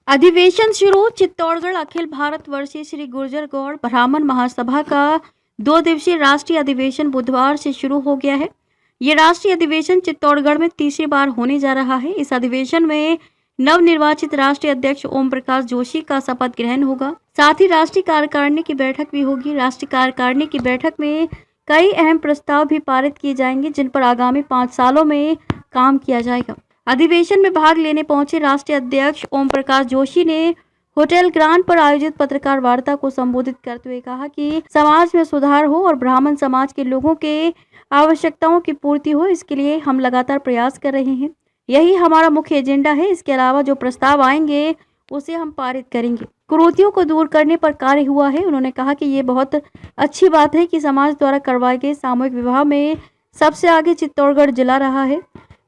अधिवेशन शुरू। चित्तौड़गढ़ अखिल भारत वर्षीय श्री गुर्जर गौड़ ब्राह्मण महासभा का 2 दिवसीय राष्ट्रीय अधिवेशन बुधवार से शुरू हो गया है। ये राष्ट्रीय अधिवेशन चित्तौड़गढ़ में तीसरी बार होने जा रहा है। इस अधिवेशन में नवनिर्वाचित राष्ट्रीय अध्यक्ष ओम प्रकाश जोशी का शपथ ग्रहण होगा। साथ ही राष्ट्रीय कार्यकारिणी की बैठक भी होगी। राष्ट्रीय कार्यकारिणी की बैठक में कई अहम प्रस्ताव भी पारित किए जाएंगे, जिन पर आगामी 5 सालों में काम किया जाएगा। अधिवेशन में भाग लेने पहुंचे राष्ट्रीय अध्यक्ष ओम प्रकाश जोशी ने होटल ग्रांड पर आयोजित पत्रकार वार्ता को संबोधित करते हुए कहा कि समाज में सुधार हो और ब्राह्मण समाज के लोगों के आवश्यकताओं की पूर्ति हो, इसके लिए हम लगातार प्रयास कर रहे हैं। यही हमारा मुख्य एजेंडा है। इसके अलावा जो प्रस्ताव आएंगे उसे हम पारित करेंगे। कुरीतियों को दूर करने पर कार्य हुआ है। उन्होंने कहा कि ये बहुत अच्छी बात है कि समाज द्वारा करवाए गए सामूहिक विवाह में सबसे आगे चित्तौड़गढ़ जिला रहा है।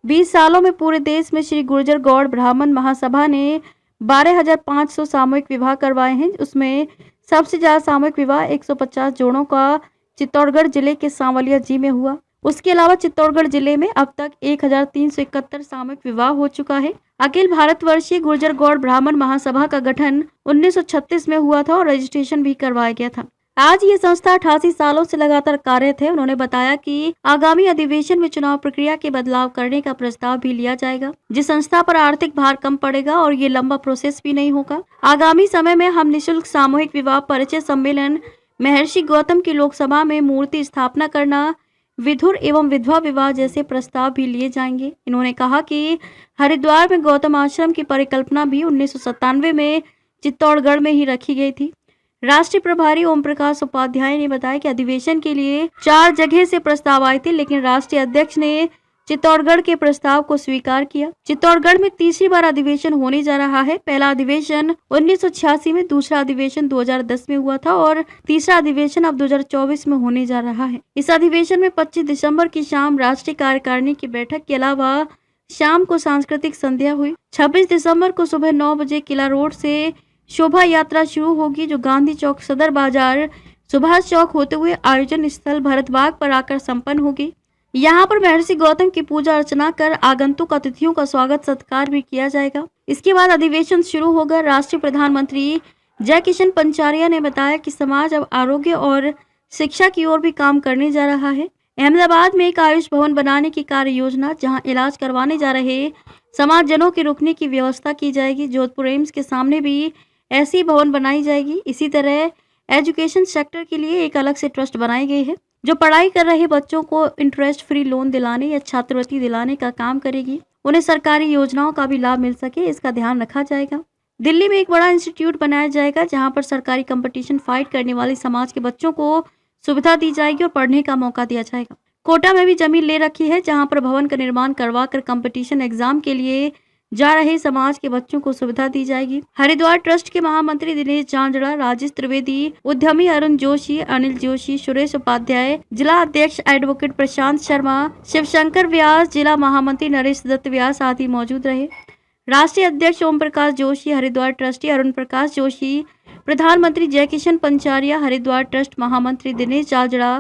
20 सालों में पूरे देश में श्री गुर्जर गौड़ ब्राह्मण महासभा ने 12,500 सामूहिक विवाह करवाए हैं। उसमें सबसे ज्यादा सामूहिक विवाह 150 जोड़ों का चित्तौड़गढ़ जिले के सांवलिया जी में हुआ। उसके अलावा चित्तौड़गढ़ जिले में अब तक 1,371 सामूहिक विवाह हो चुका है। अखिल भारत वर्षीय गुर्जर गौड़ ब्राह्मण महासभा का गठन 1936 में हुआ था और रजिस्ट्रेशन भी करवाया गया था। आज ये संस्था 88 सालों से लगातार कार्यरत है। उन्होंने बताया कि आगामी अधिवेशन में चुनाव प्रक्रिया के बदलाव करने का प्रस्ताव भी लिया जाएगा, जिस संस्था पर आर्थिक भार कम पड़ेगा और ये लंबा प्रोसेस भी नहीं होगा। आगामी समय में हम निःशुल्क सामूहिक विवाह परिचय सम्मेलन, महर्षि गौतम की लोकसभा में मूर्ति स्थापना करना, विधुर एवं विधवा विवाह जैसे प्रस्ताव भी लिए जाएंगे। इन्होंने कहा कि हरिद्वार में गौतम आश्रम की परिकल्पना भी 1997 में चित्तौड़गढ़ में ही रखी गई थी। राष्ट्रीय प्रभारी ओम प्रकाश उपाध्याय ने बताया कि अधिवेशन के लिए 4 जगह से प्रस्ताव आए थे, लेकिन राष्ट्रीय अध्यक्ष ने चित्तौड़गढ़ के प्रस्ताव को स्वीकार किया। चित्तौड़गढ़ में तीसरी बार अधिवेशन होने जा रहा है। पहला अधिवेशन 1986 में, दूसरा अधिवेशन 2010 में हुआ था और तीसरा अधिवेशन अब 2024 में होने जा रहा है। इस अधिवेशन में 25 दिसंबर की शाम राष्ट्रीय कार्यकारिणी की बैठक के अलावा शाम को सांस्कृतिक संध्या हुई। 26 दिसंबर को सुबह 9 बजे किला रोड से शोभा यात्रा शुरू होगी, जो गांधी चौक, सदर बाजार, सुभाष चौक होते हुए आयोजन स्थल भरतबाग पर आकर संपन्न होगी। यहाँ पर महर्षि गौतम की पूजा अर्चना कर आगंतुक अतिथियों का स्वागत सत्कार भी किया जाएगा। इसके बाद अधिवेशन शुरू होगा। राष्ट्रीय प्रधानमंत्री जय किशन पंचारिया ने बताया कि समाज अब आरोग्य और शिक्षा की ओर भी काम करने जा रहा है। अहमदाबाद में एक आयुष भवन बनाने की कार्य योजना, जहाँ इलाज करवाने जा रहे समाजजनों के रुकने की व्यवस्था की जाएगी। जोधपुर एम्स के सामने भी ऐसी भवन बनाई जाएगी। इसी तरह एजुकेशन सेक्टर के लिए एक अलग से ट्रस्ट बनाई गई है, जो पढ़ाई कर रहे बच्चों को इंटरेस्ट फ्री लोन दिलाने या छात्रवृत्ति दिलाने का काम करेगी। उन्हें सरकारी योजनाओं का भी लाभ मिल सके, इसका ध्यान रखा जाएगा। दिल्ली में एक बड़ा इंस्टीट्यूट बनाया जाएगा, जहां पर सरकारी कंपटीशन फाइट करने वाले समाज के बच्चों को सुविधा दी जाएगी और पढ़ने का मौका दिया जाएगा। कोटा में भी जमीन ले रखी है, जहाँ पर भवन का निर्माण करवा कर कंपटीशन एग्जाम के लिए जा रहे समाज के बच्चों को सुविधा दी जाएगी। हरिद्वार ट्रस्ट के महामंत्री दिनेश झांझड़ा, राजेश त्रिवेदी, उद्यमी अरुण जोशी, अनिल जोशी, सुरेश उपाध्याय, जिला अध्यक्ष एडवोकेट प्रशांत शर्मा, शिवशंकर व्यास, जिला महामंत्री नरेश दत्त व्यास आदि मौजूद रहे। राष्ट्रीय अध्यक्ष ओम प्रकाश जोशी, हरिद्वार ट्रस्टी अरुण प्रकाश जोशी, प्रधानमंत्री जय किशन पंचारिया, हरिद्वार ट्रस्ट महामंत्री दिनेश झांझड़ा,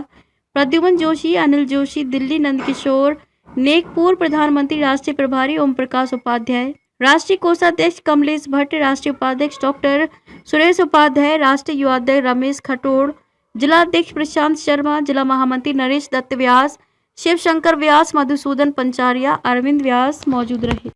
प्रद्युमन जोशी, अनिल जोशी, दिल्ली नंदकिशोर, नेकपुर प्रधानमंत्री राष्ट्रीय प्रभारी ओम प्रकाश उपाध्याय, राष्ट्रीय कोषाध्यक्ष कमलेश भट्ट, राष्ट्रीय उपाध्यक्ष डॉक्टर सुरेश उपाध्याय, राष्ट्रीय युवाध्यक्ष रमेश खटोड़, जिला अध्यक्ष प्रशांत शर्मा, जिला महामंत्री नरेश दत्त व्यास, शिवशंकर व्यास, मधुसूदन पंचारिया, अरविंद व्यास मौजूद रहे।